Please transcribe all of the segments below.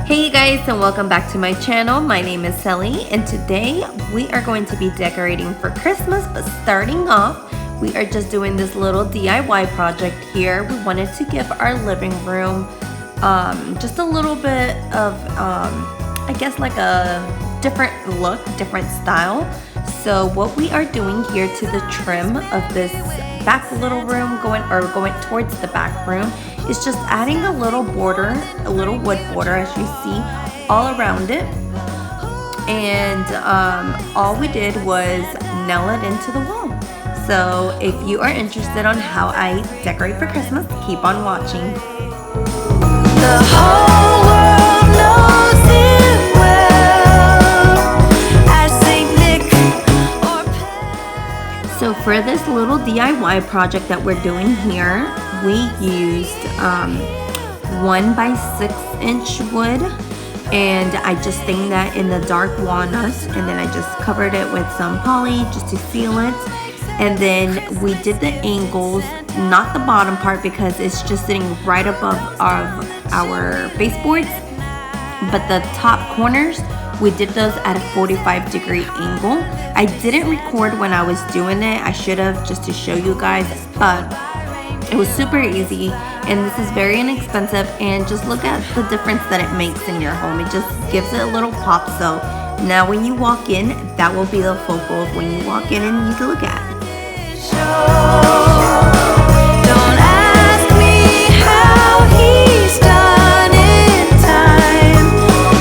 Hey you guys, and welcome back to my channel. My name is Cely, and today we are going to be decorating for Christmas. But starting off, we are just doing this little DIY project here. We wanted to give our living room just a little bit of I guess like a different look, different style. So what we are doing here to the trim of this back little room going towards the back room is just adding a little border, a little wood border, as you see, all around it. And all we did was nail it into the wall. So if you are interested on how I decorate for Christmas, keep on watching. The whole world knows it well, as Saint Nick or Peg. So for this little DIY project that we're doing here, we used 1 by 6 inch wood, and I just stained that in the dark walnut, and then I just covered it with some poly just to seal it. And then we did the angles, not the bottom part because it's just sitting right above our baseboards, but the top corners, we did those at a 45-degree angle. I didn't record when I was doing it. I should have, just to show you guys, but it was super easy, and this is very inexpensive. And just look at the difference that it makes in your home. It just gives it a little pop. So now when you walk in, that will be the focal of when you walk in and you can look at. Don't ask me how he's done in time.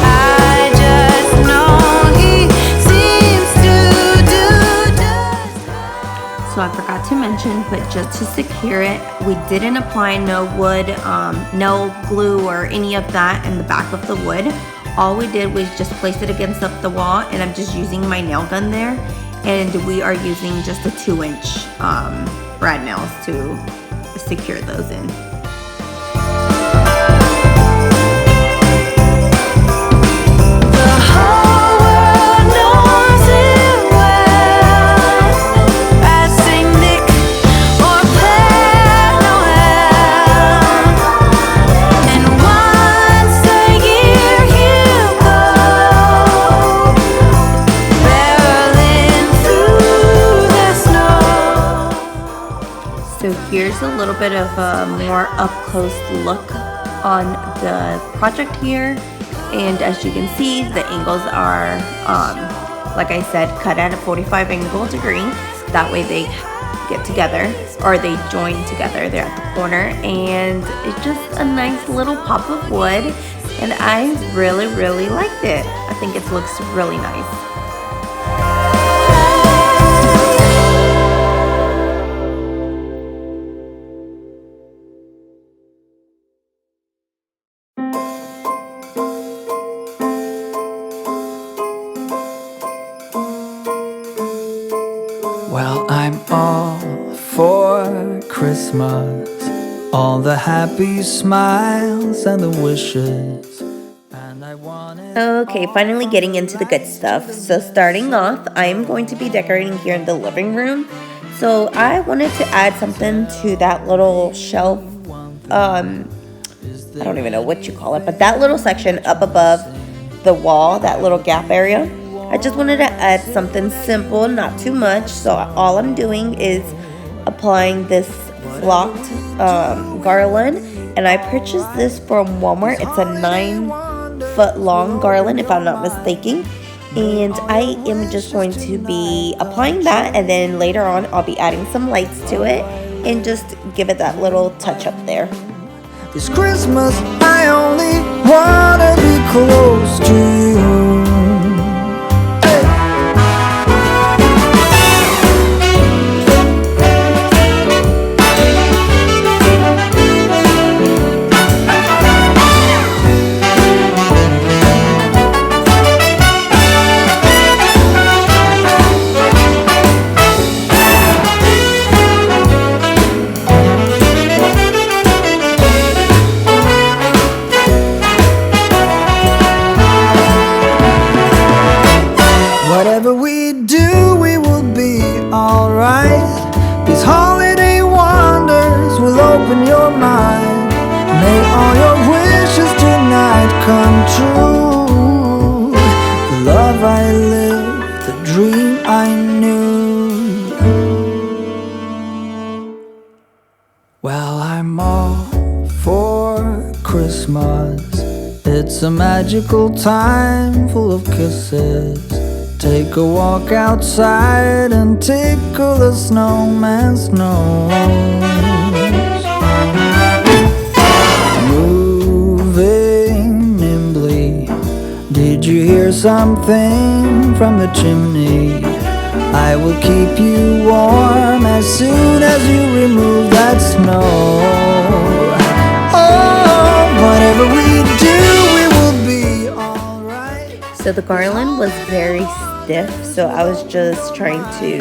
I just know he seems to do just. So I forgot to mention, but just to secure it, we didn't apply no wood, no glue or any of that in the back of the wood. All we did was just place it against the wall, and I'm just using my nail gun there. And we are using just a 2-inch brad nails to secure those in. So here's a little bit of a more up-close look on the project here. And as you can see, the angles are, like I said, cut at a 45 angle degree. That way they get together, or they join together there at the corner. And it's just a nice little pop of wood. And I really, really liked it. I think it looks really nice. Well, I'm all for Christmas, all the happy smiles and the wishes, and I want it. Okay, finally getting into the good stuff. So starting off, I am going to be decorating here in the living room. So I wanted to add something to that little shelf, I don't even know what you call it, but that little section up above the wall, that little gap area. I just wanted to add something simple, not too much. So all I'm doing is applying this flocked garland, and I purchased this from Walmart. It's a 9-foot long garland, if I'm not mistaken. And I am just going to be applying that, and then later on I'll be adding some lights to it and just give it that little touch up there. This Christmas I only wanna be close to you. true. The love I lived, the dream I knew. Well, I'm all for Christmas. It's a magical time full of kisses. Take a walk outside and tickle the snowman's nose. Moving nimbly, did you hear something from the chimney? I will keep you warm as soon as you remove that snow. Oh, whatever we do, we will be alright. So the garland was very stiff, so I was just trying to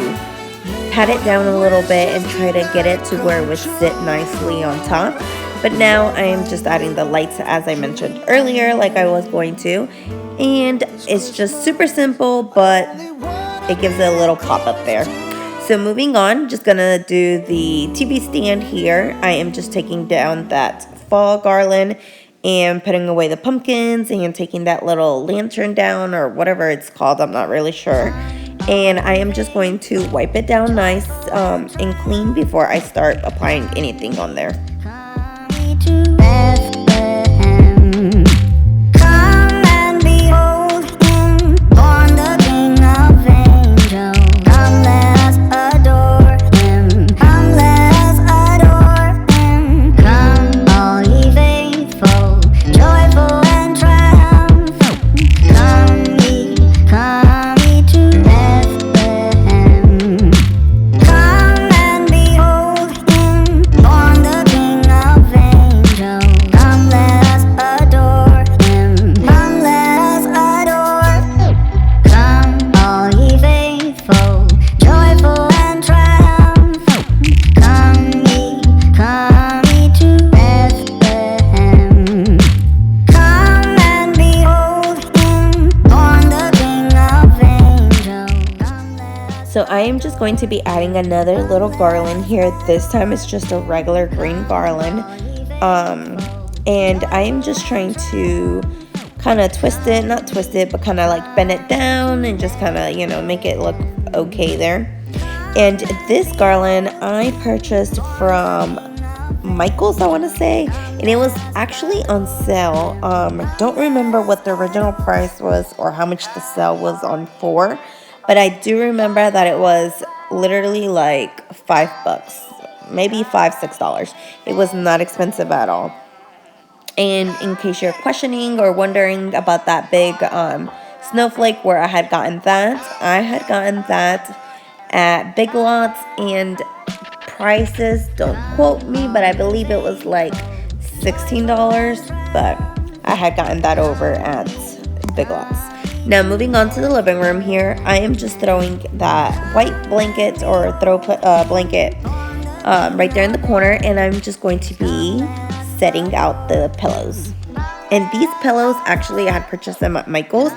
pat it down a little bit and try to get it to where it would sit nicely on top. But now I am just adding the lights as I mentioned earlier, like I was going to. And it's just super simple, but it gives it a little pop up there. So moving on, just gonna do the TV stand here. I am just taking down that fall garland and putting away the pumpkins and taking that little lantern down or whatever it's called, I'm not really sure. And I am just going to wipe it down nice and clean before I start applying anything on there. So I am just going to be adding another little garland here. This time it's just a regular green garland. And I am just trying to kind of twist it, not twist it, but kind of like bend it down and just kind of, you know, make it look okay there. And this garland I purchased from Michael's, I want to say, and it was actually on sale. Don't remember what the original price was or how much the sale was on for. But I do remember that it was literally like $5, maybe $5-6. It was not expensive at all. And in case you're questioning or wondering about that big snowflake where I had gotten that at Big Lots, and prices, don't quote me, but I believe it was like $16. But I had gotten that over at Big Lots. Now moving on to the living room here, I am just throwing that white blanket or throw blanket right there in the corner, and I'm just going to be setting out the pillows. And these pillows, actually I had purchased them at Michael's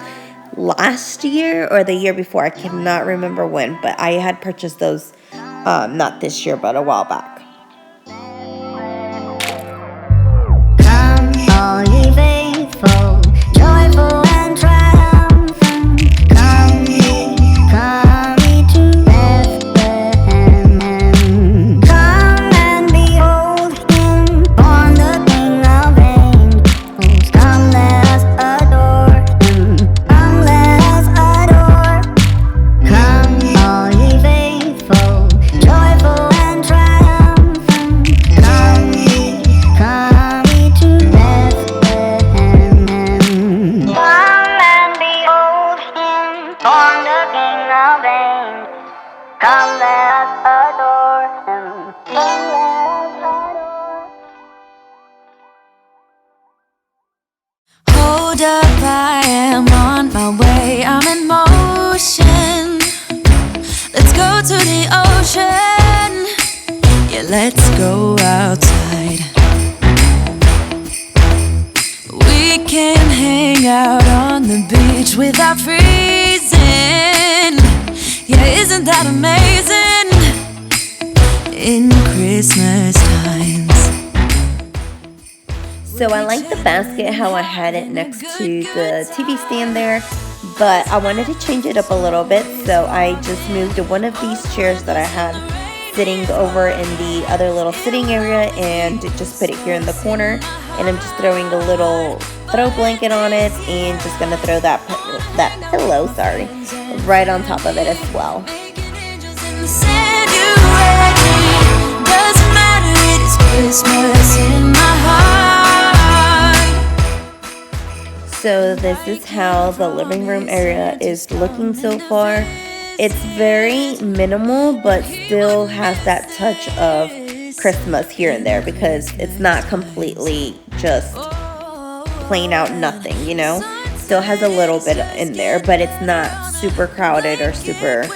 last year or the year before. I cannot remember when, but I had purchased those not this year, but a while back. Come, all ye faithful, joyful and triumphant. Come ye to Bethlehem. Come and behold him, born the King of angels. Come, let us adore him. Come, let us adore. Come, all ye faithful, joyful and triumphant. Come ye to Bethlehem. Come and behold him, born the King of angels. Come, let us adore him. Come, let us adore. Hold up, I am on my way. I'm in motion. Let's go to the ocean. Yeah, let's go outside. We can hang out on the beach without freezing. Yeah, isn't that amazing? In Christmas times. So I like the basket, how I had it next to the TV stand there, but I wanted to change it up a little bit, so I just moved one of these chairs that I had sitting over in the other little sitting area and just put it here in the corner. And I'm just throwing a little throw blanket on it and just gonna throw that pillow, right on top of it as well. So this is how the living room area is looking so far. It's very minimal, but still has that touch of Christmas here and there because it's not completely just plain out nothing, you know? Still has a little bit in there, but it's not super crowded or super,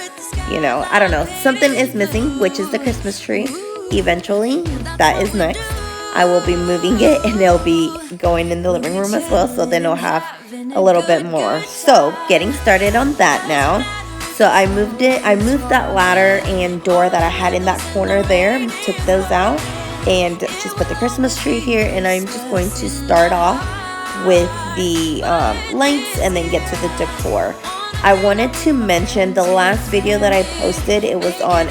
you know, I don't know. Something is missing, which is the Christmas tree. Eventually, that is next. I will be moving it and it'll be going in the living room as well, so then I'll have a little bit more. So, getting started on that now. So I moved that ladder and door that I had in that corner there, took those out, and just put the Christmas tree here, and I'm just going to start off with the lights and then get to the decor. I wanted to mention the last video that I posted, it was on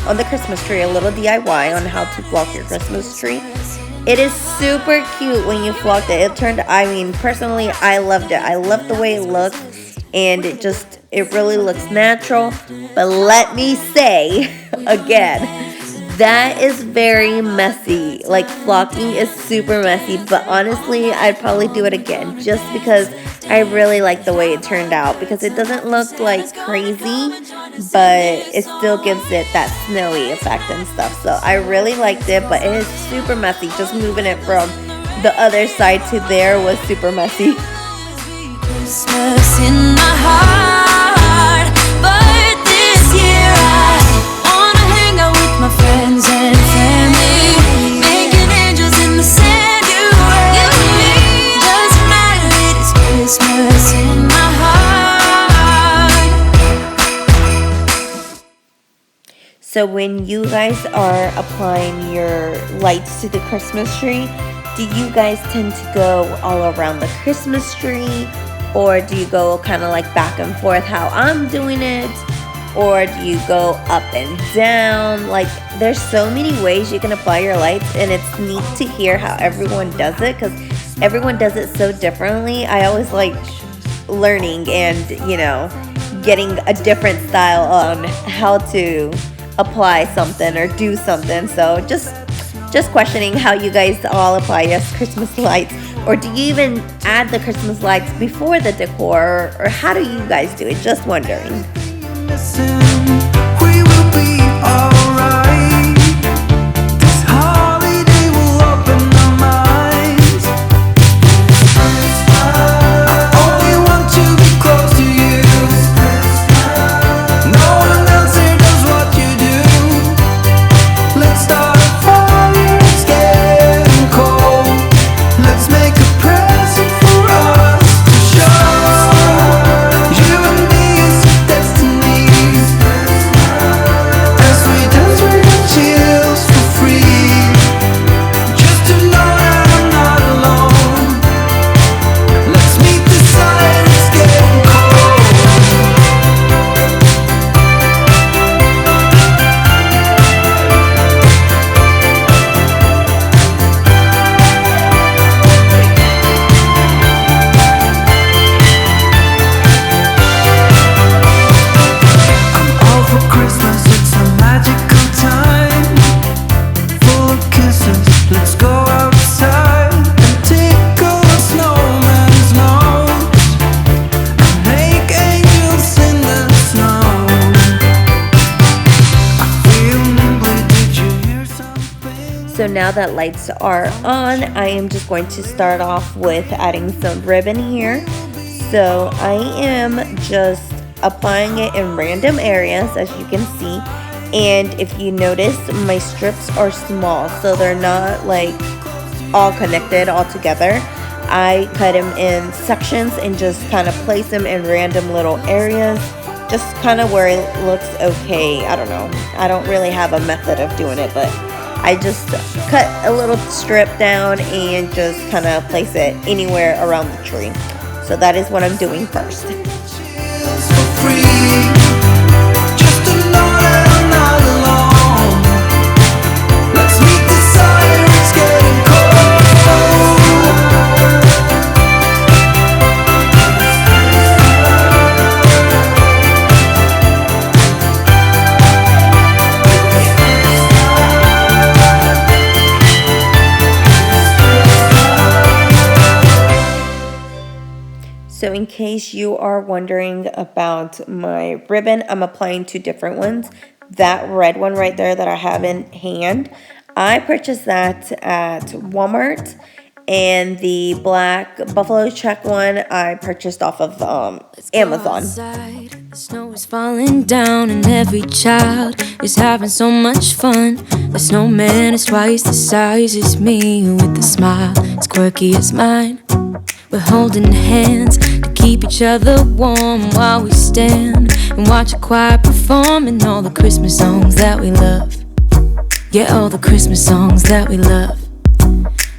on the Christmas tree, a little DIY on how to flock your Christmas tree. It is super cute when you flocked it. Personally, I loved it. I loved the way it looked. And it really looks natural. But let me say again, that is very messy. Like, flocking is super messy, but honestly, I'd probably do it again just because I really like the way it turned out, because it doesn't look like crazy, but it still gives it that snowy effect and stuff. So I really liked it, but it is super messy. Just moving it from the other side to there was super messy. Christmas in my heart, but this year I wanna hang out with my friends and family, making angels in the sanctuary. Doesn't matter, it is Christmas in my heart. So when you guys are applying your lights to the Christmas tree, do you guys tend to go all around the Christmas tree? Or do you go kind of like back and forth how I'm doing it? Or do you go up and down? Like, there's so many ways you can apply your lights, and it's neat to hear how everyone does it because everyone does it so differently. I always like learning and, you know, getting a different style on how to apply something or do something. So just questioning how you guys all apply your Christmas lights. Or do you even add the Christmas lights before the decor? Or how do you guys do it? Just wondering. Listen, we will be alright. This holiday will open our minds. I only want to be close to you. No one else here does what you do. Let's start a fire, it's getting cold. Let's make a present for us to show. You and me is destiny. As we dance, we got chills for free. Just to know that I'm not alone. Let's meet the sun, it's getting cold. All for Christmas, it's a magical time, full of kisses. Let's go outside and tickle a snowman's nose and make angels in the snow. I feel nimbly, did you hear something? So now that lights are on, I am just going to start off with adding some ribbon here. So I am just applying it in random areas, as you can see. And if you notice, my strips are small, so they're not like all connected all together. I cut them in sections and just kind of place them in random little areas, just kind of where it looks okay. I don't know. I don't really have a method of doing it, but I just cut a little strip down and just kind of place it anywhere around the tree. So that is what I'm doing first. So in case you are wondering about my ribbon, I'm applying two different ones. That red one right there that I have in hand, I purchased that at Walmart. And the black buffalo check one I purchased off of Amazon. The snow is falling down and every child is having so much fun. The snowman is twice the size as me, with a smile as quirky as mine. We're holding hands to keep each other warm while we stand and watch a choir performing all the Christmas songs that we love. Yeah, all the Christmas songs that we love.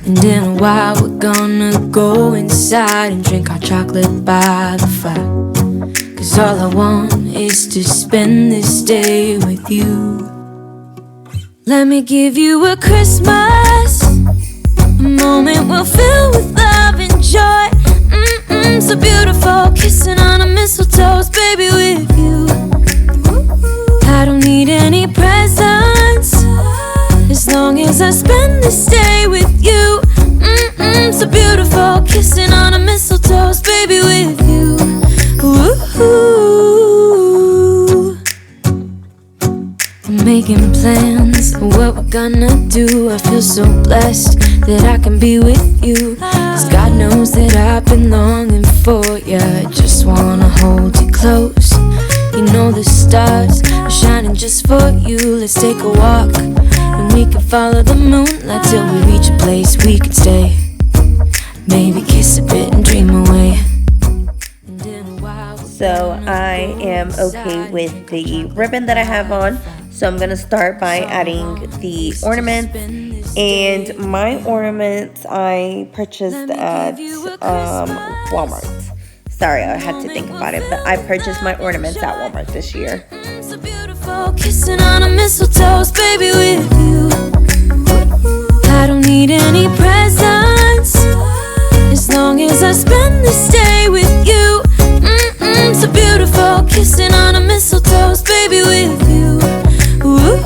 And in a while we're gonna go inside and drink our chocolate by the fire. 'Cause all I want is to spend this day with you. Let me give you a Christmas, a moment we'll fill with love and joy. So beautiful, kissing on a mistletoe, baby, with you. I don't need any presents, as long as I spend this day with you. So beautiful, kissing on a mistletoe, baby, with you. Ooh. I'm making plans of what we're gonna do. I feel so blessed that I can be with you. 'Cause God knows that I've been longing for you. I just wanna hold you close. You know the stars are shining just for you. Let's take a walk and we can follow the moonlight till we reach a place we can stay. Maybe kiss a bit and dream away. So I am okay with the ribbon that I have on. So I'm gonna start by adding the ornaments. And my ornaments I purchased at Walmart. Sorry, I had to think about it, but I purchased my ornaments at Walmart this year. So beautiful, kissing on a mistletoe, baby, with you. I don't need any presents, as long as I spend this day with you. So beautiful, kissing on a mistletoe, baby, with you. Ooh.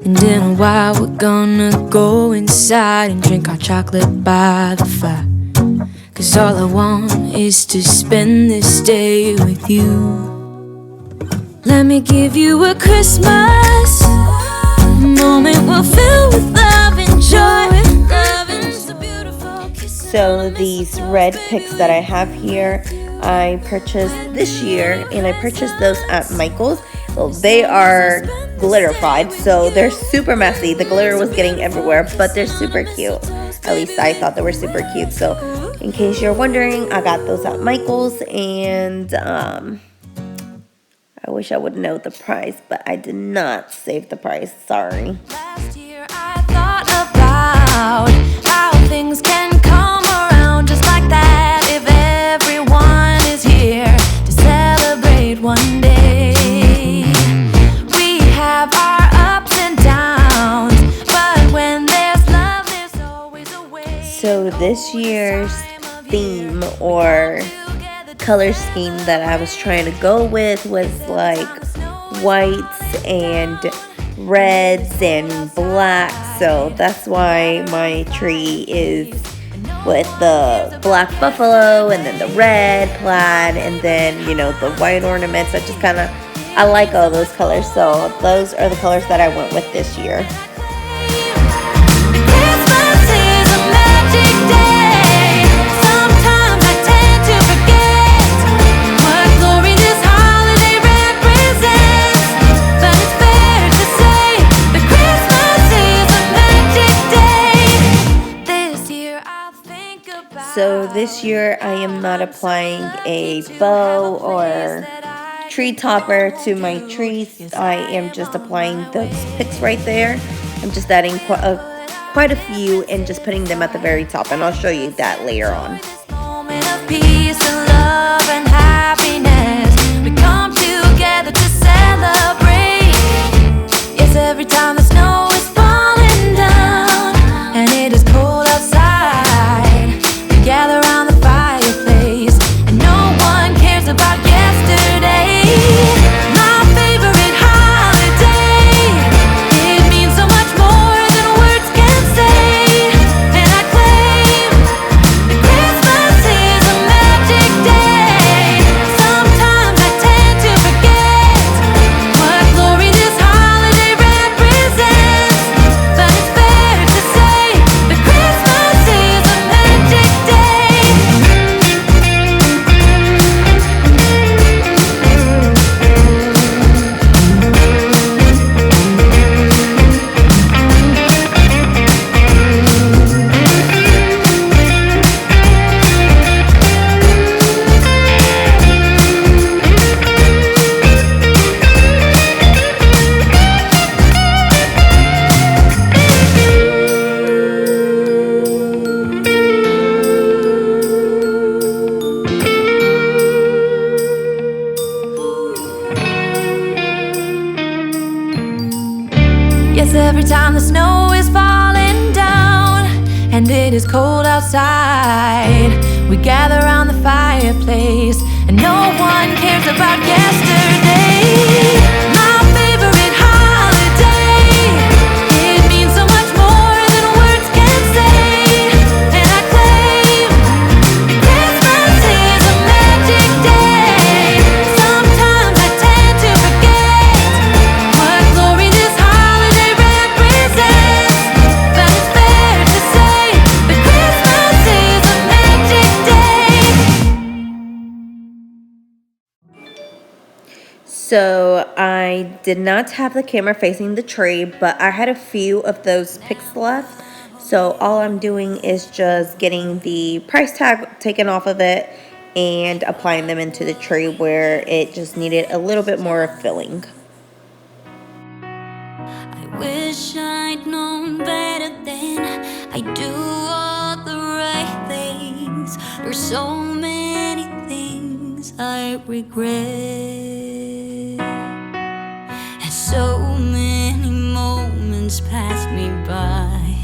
And in a while we're gonna go inside and drink our chocolate by the fire. 'Cause all I want is to spend this day with you. Let me give you a Christmas, a moment we'll fill with love and joy. So these red picks that I have here, I purchased this year, and I purchased those at Michael's. Well, they are glitterified, so they're super messy. The glitter was getting everywhere, but they're super cute. At least I thought they were super cute. So in case you're wondering, I got those at Michael's, and I wish I would know the price, but I did not save the price. Sorry. Last year I thought about how things can come around just like that if everyone is here to celebrate one day. We have our ups and downs, but when there's love, there's always a way. So this year's theme or color scheme that I was trying to go with was like whites and reds and blacks. So that's why my tree is with the black buffalo and then the red plaid and then, you know, the white ornaments. I like all those colors. So those are the colors that I went with this year. this year I am not applying a bow or tree topper to my trees. I am just applying those picks right there. I'm just adding quite a few and just putting them at the very top, and I'll show you that later on. Peace and love and happiness, we come together to celebrate. Yes, every time the snow is falling down and it is cold outside, we gather around the fireplace and no one cares about yesterday. My favorite holiday, it means so much more than words can say. And I claim that Christmas is a magic day. Sometimes I tend to forget what glory this holiday represents, but it's fair to say that Christmas is a magic day. Yes, every time the snow is falling down and it is cold outside, we gather around the fireplace and no one cares about yesterday. My favorite holiday, it means so much more than words can say. And I claim that Christmas is a magic day. Sometimes I tend to forget what glory this holiday represents, but it's fair to say that Christmas is a magic day. So I did not have the camera facing the tree, but I had a few of those picks left. So all I'm doing is just getting the price tag taken off of it and applying them into the tree where it just needed a little bit more filling. I wish I'd known better then. I do all the right things. There's so many things I regret. And so many moments pass me by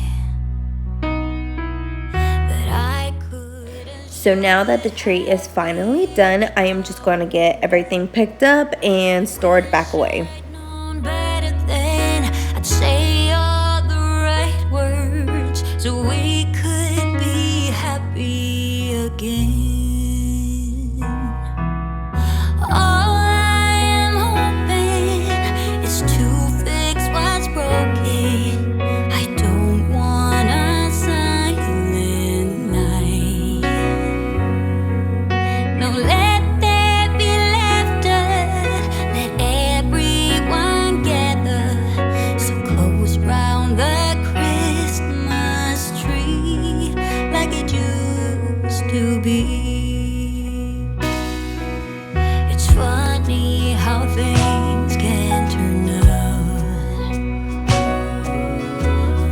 that I couldn't. So now that the tree is finally done, I am just going to get everything picked up and stored back away. I'd known better then. I'd say all the right words so we could be happy again. All I am hoping is to fix what's broken. I don't want a silent night. No, let there be laughter. Let everyone gather so close round the Christmas tree like it used to be. It's funny how things can turn out.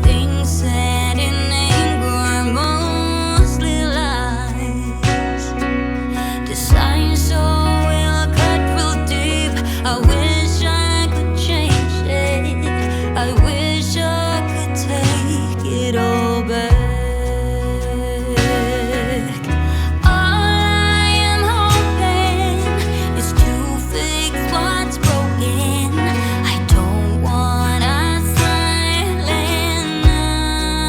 Things said in anger are mostly lies. Design so well, cut real deep. I wish I could change it. I wish I could take it all back. All I am hoping is to fix what's broken. I don't want a silent night.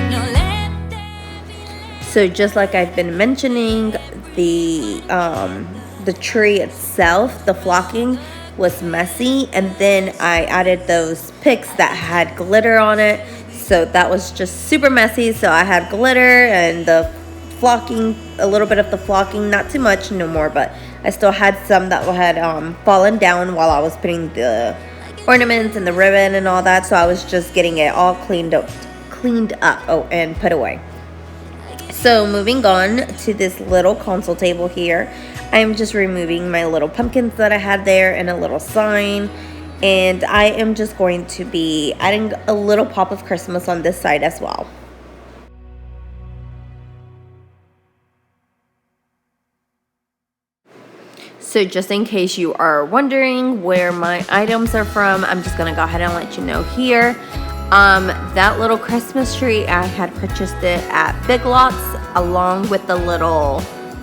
No, let there be. So just like I've been mentioning, the tree itself, the flocking was messy, and then I added those picks that had glitter on it. So that was just super messy. So I had glitter and the flocking, a little bit of the flocking, not too much no more, but I still had some that had fallen down while I was putting the ornaments and the ribbon and all that. So I was just getting it all cleaned up and put away. So moving on to this little console table here, I'm just removing my little pumpkins that I had there and a little sign. And I am just going to be adding a little pop of Christmas on this side as well. So just in case you are wondering where my items are from, I'm just gonna go ahead and let you know here. That little Christmas tree, I had purchased it at Big Lots along with the little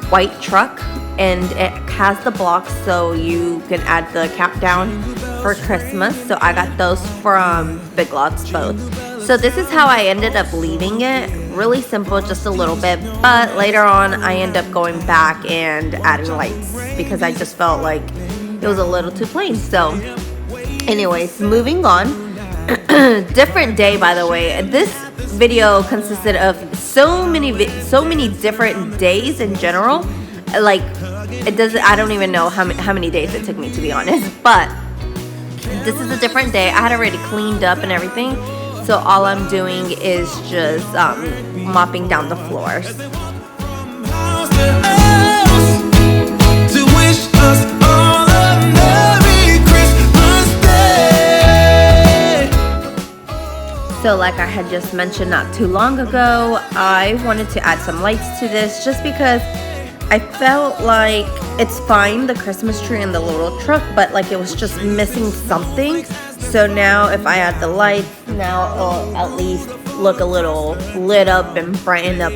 white truck, and it has the blocks so you can add the countdown for Christmas. So I got those from Big Lots both. So this is how I ended up leaving it. Really simple, just a little bit, but later on I end up going back and adding lights because I just felt like it was a little too plain. So anyways, moving on. Different day, by the way. This video consisted of so many different days in general. Like, I don't even know how many days it took me, to be honest, but this is a different day. I had already cleaned up and everything, so all I'm doing is just mopping down the floors. So like I had just mentioned not too long ago, I wanted to add some lights to this just because I felt like it's fine, the Christmas tree and the little truck, but like it was just missing something. So now if I add the lights, now it'll at least look a little lit up and brighten up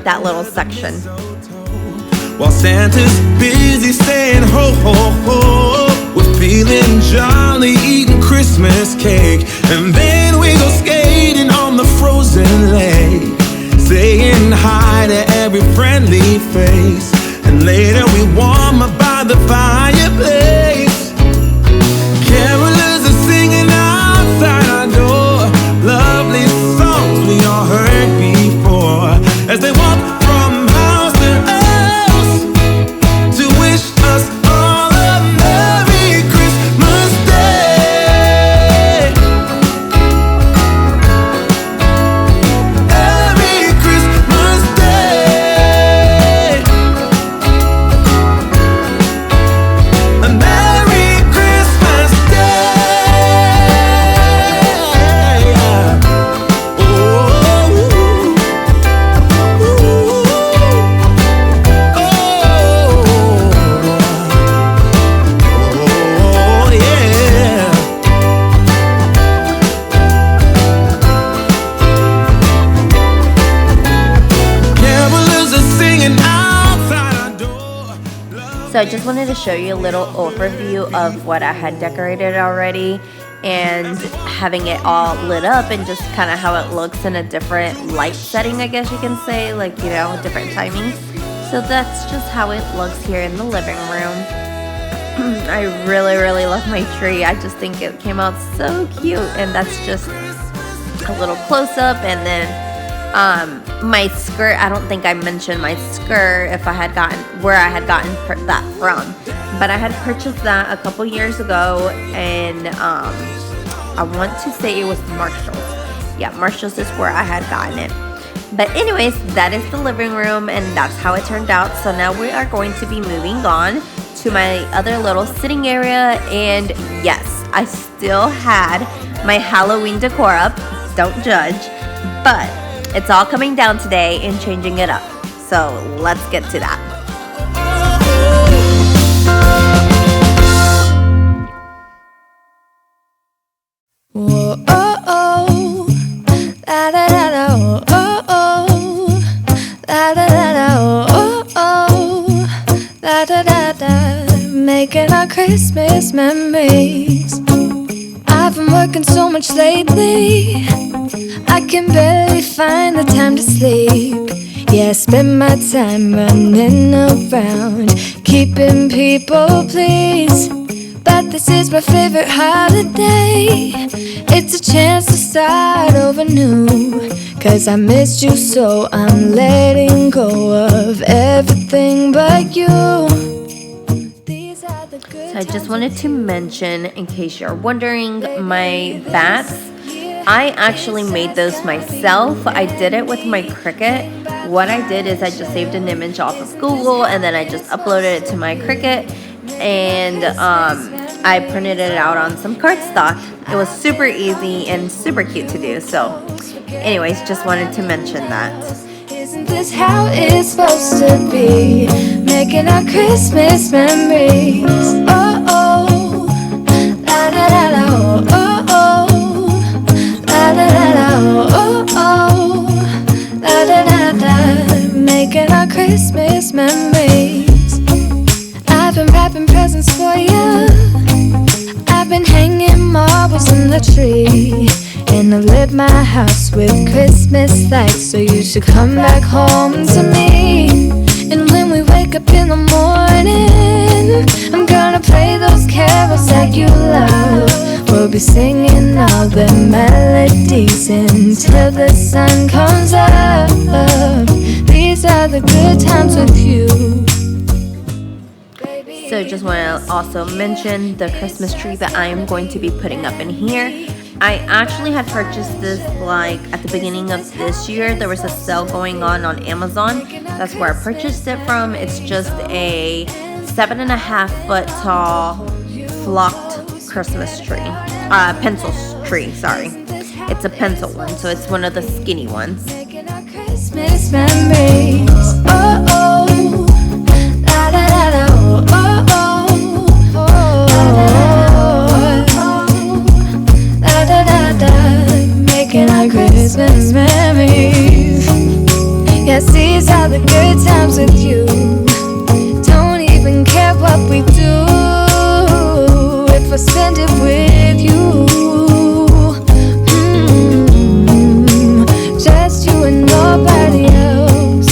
that little section. While Santa's busy saying ho ho ho, we're feeling jolly, eating Christmas cake, and then we go skating on the frozen lake, saying hi to every friendly face, and later we warm up by the fireplace. Carolers are singing outside our door, lovely songs we all heard before, as they walk from house to house to wish us all a Merry Christmas Day. Merry Christmas Day. A Merry Christmas Day. Oh, yeah. Carolers are singing outside our door. So I just wanted to show you a little overview of what I had decorated already and having it all lit up and just kind of how it looks in a different light setting, I guess you can say, like, you know, different timings. So that's just how it looks here in the living room. I really love my tree. I just think it came out so cute, and that's just a little close-up. And then my skirt, I don't think I mentioned my skirt if I had gotten where I had gotten that from, but I had purchased that a couple years ago, and I want to say it was Marshall's. Yeah, Marshall's is where I had gotten it. But anyways, that is the living room, and that's how it turned out. So now we are going to be moving on to my other little sitting area, and yes, I still had my Halloween decor up, don't judge, but it's all coming down today and changing it up. So let's get to that. Whoa, oh, oh, la da da da, oh, oh, oh, la da da da, oh, oh, la da da da, making our Christmas memories. I've been working so much lately, I can barely find the time to sleep. Yeah, I spend my time running around, keeping people pleased. But this is my favorite holiday. It's a chance to start over new, 'cause I missed you, so I'm letting go of everything but you. These are the good So I just wanted to mention, in case you're wondering, my bats I actually made those myself. I did it with my Cricut. What I did is I just saved an image off of Google and then I just uploaded it to my Cricut, and I printed it out on some cardstock. It was super easy and super cute to do. So anyways, just wanted to mention that. Isn't this how it's supposed to be? Making our Christmas memories. Oh, oh, la la la la, oh, oh, la la la la, oh, oh, la la la la. Making our Christmas memories. I've been wrapping presents for you. I've been hanging marbles in the tree. And I lit my house with Christmas lights, so you should come back home to me. And when we wake up in the morning, I'm gonna play those carols that you love. We'll be singing all the melodies until the sun comes up. These are the good times with you. So just want to also mention the Christmas tree that I am going to be putting up in here. I actually had purchased this like at the beginning of this year. There was a sale going on Amazon. That's where I purchased it from. It's just a 7.5 foot tall flocked Christmas tree. Pencil tree, sorry. It's a pencil one, so it's one of the skinny ones. Christmas memories. Oh, oh, la la la la, oh, oh, oh, la la la la, making our Christmas memories. Yes, these are the good times with you. Don't even care what we do if I spend it with you. Just you and nobody else.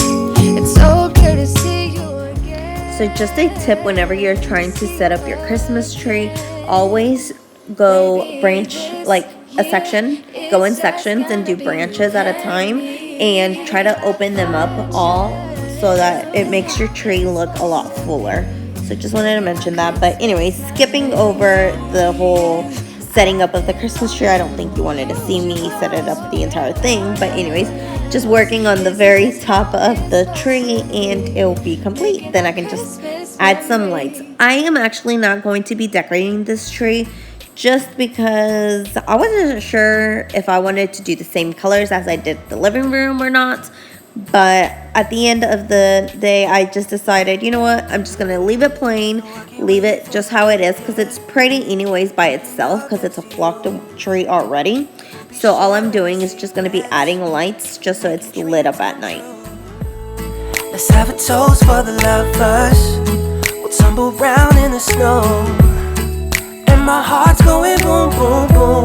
It's so good to see you again. So just a tip, whenever you're trying to set up your Christmas tree, always go branch like a section, go in sections and do branches at a time, and try to open them up all so that it makes your tree look a lot fuller. So just wanted to mention that. But anyways, skipping over the whole setting up of the Christmas tree, I don't think you wanted to see me set it up the entire thing, but anyways, just working on the very top of the tree and it will be complete. Then I can just add some lights. I am actually not going to be decorating this tree just because I wasn't sure if I wanted to do the same colors as I did the living room or not. But at the end of the day, I just decided, you know what, I'm just going to leave it plain, leave it just how it is, because it's pretty anyways by itself, because it's a flocked tree already. So all I'm doing is just going to be adding lights just so it's lit up at night. Let's have a toast for the lovers. We'll tumble round in the snow, and my heart's going boom, boom, boom.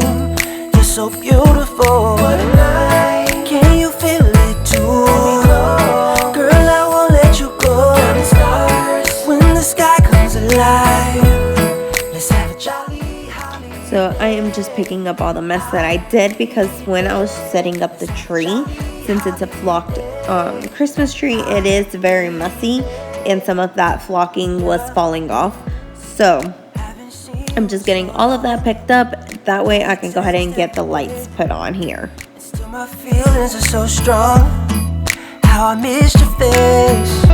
You're so beautiful. What a night. Can you feel it too? Girl, I won't let you go. When the sky comes alive, let's have a jolly holiday. So I am just picking up all the mess that I did, because when I was setting up the tree, since it's a flocked Christmas tree, it is very messy and some of that flocking was falling off. So I'm just getting all of that picked up. That way I can go ahead and get the lights put on here. Still my feelings are so strong. How I missed your face.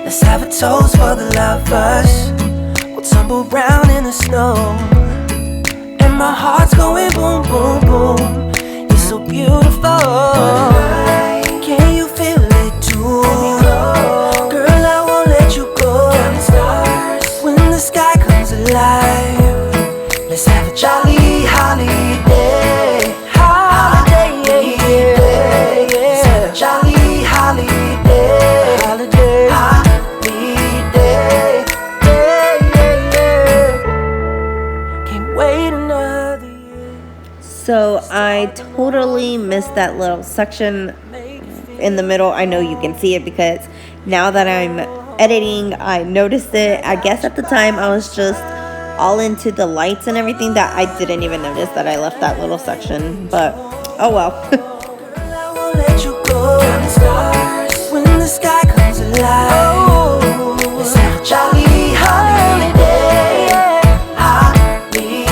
Let's have a toast for the lovers. We'll tumble round in the snow, and my heart's going boom, boom, boom. You're so beautiful. Can you feel it too? Girl, I won't let you go. When the sky comes alive, let's have a jolly holiday. Holiday, yeah, yeah. Let's have a jolly holiday. Holiday, holiday, yeah, yeah. Can't wait another year. So I totally missed that little section in the middle. I know you can see it because now that I'm editing, I noticed it. I guess at the time I was just all into the lights and everything that I didn't even notice that I left that little section, but oh well. I won't let you go. When the sky comes alive, let's have a jolly holiday. Holiday.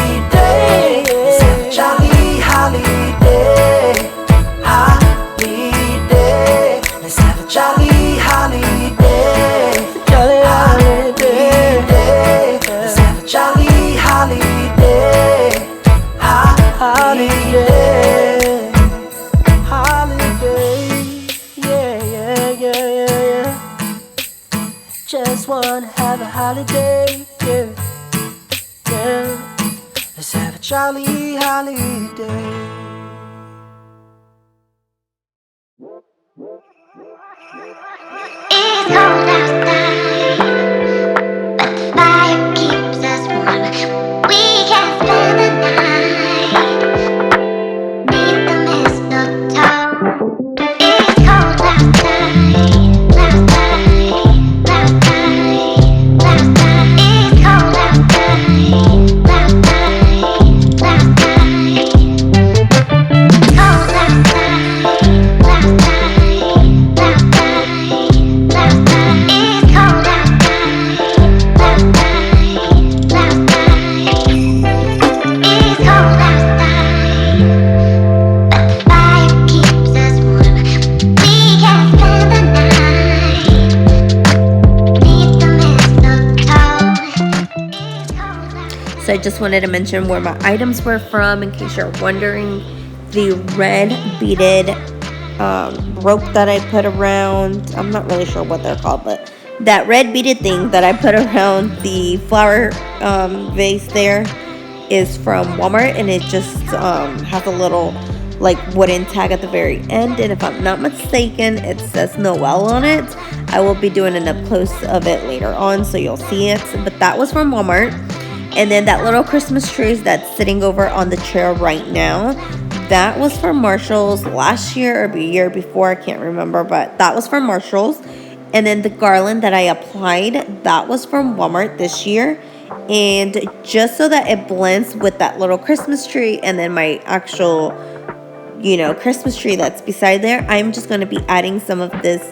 Let's have a jolly holiday. jolly holiday. Jolly holiday. Let's have a jolly holiday. Holiday. Holiday. Yeah, yeah, yeah, yeah, yeah. Just wanna have a holiday. Yeah, yeah. Let's have a jolly holiday. It's cold outside, but the fire keeps us warm. We can spend the night beneath the mistletoe. It's cold outside, outside, outside, outside. It's cold outside, outside, outside. Cold outside, So I just wanted to mention where my items were from in case you're wondering. The red beaded rope that I put around, I'm not really sure what they're called, but that red beaded thing that I put around the flower vase there is from Walmart, and it just has a little like wooden tag at the very end, and if I'm not mistaken it says Noel on it. I will be doing an up close of it later on so you'll see it, but that was from Walmart. And then that little Christmas tree that's sitting over on the chair right now, that was from Marshall's last year or the year before, I can't remember, but that was from Marshall's. And then the garland that I applied, that was from Walmart this year. And just so that it blends with that little Christmas tree and then my actual, Christmas tree that's beside there, I'm just going to be adding some of this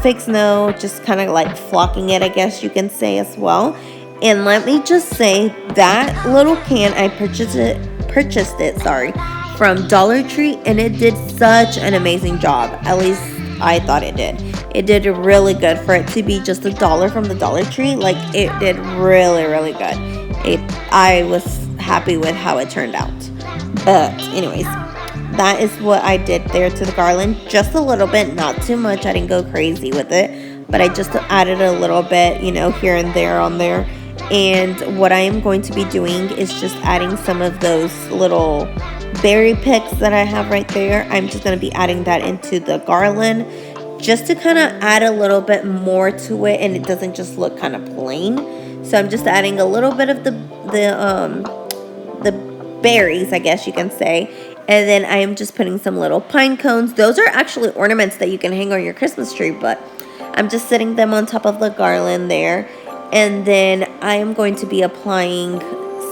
fake snow, just kind of like flocking it, I guess you can say as well. And let me just say that little can, I purchased it from Dollar Tree, and it did such an amazing job. At least I thought it did. It did really good for it to be just $1 from the Dollar Tree. Like, it did really, really good. I was happy with how it turned out. But anyways, that is what I did there to the garland. Just a little bit, not too much. I didn't go crazy with it, but I just added a little bit, here and there on there. And what I am going to be doing is just adding some of those little berry picks that I have right there. I'm just going to be adding that into the garland just to kind of add a little bit more to it, and it doesn't just look kind of plain. So I'm just adding a little bit of the berries, I guess you can say. And then I am just putting some little pine cones. Those are actually ornaments that you can hang on your Christmas tree, but I'm just setting them on top of the garland there. And then I am going to be applying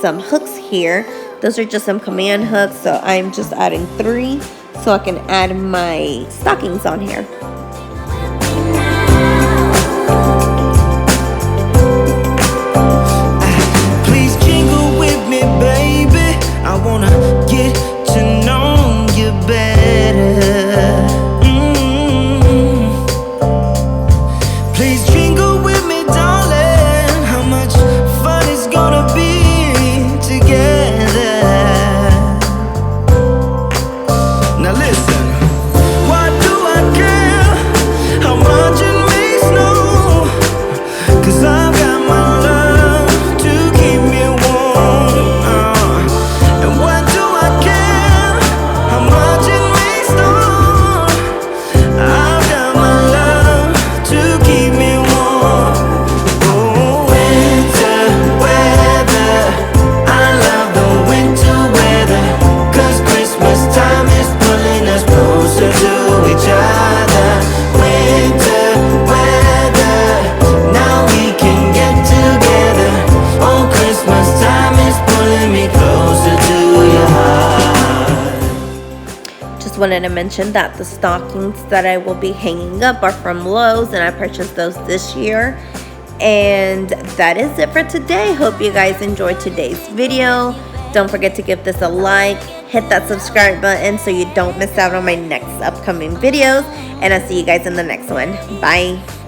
some hooks here. Those are just some command hooks, so I'm just adding 3 so I can add my stockings on here. Please jingle with me, baby. I wanna get to know you better. Please jingle with me, darling. How much fun it's gonna be together. Now listen, why do I care how much it may snow? 'Cause I've got my love to keep me warm. And why do I care how much it may storm? I've got my love to keep me warm. Oh, winter weather, I love the winter weather. 'Cause Christmas time is pulling us closer to each other. Winter weather, now we can get together. Oh, Christmas time is pulling me closer to your heart. Just wanted to mention that the stockings that I will be hanging up are from Lowe's, and I purchased those this year. And that is it for today. Hope you guys enjoyed today's video. Don't forget to give this a like, hit that subscribe button so you don't miss out on my next upcoming videos, and I'll see you guys in the next one. Bye.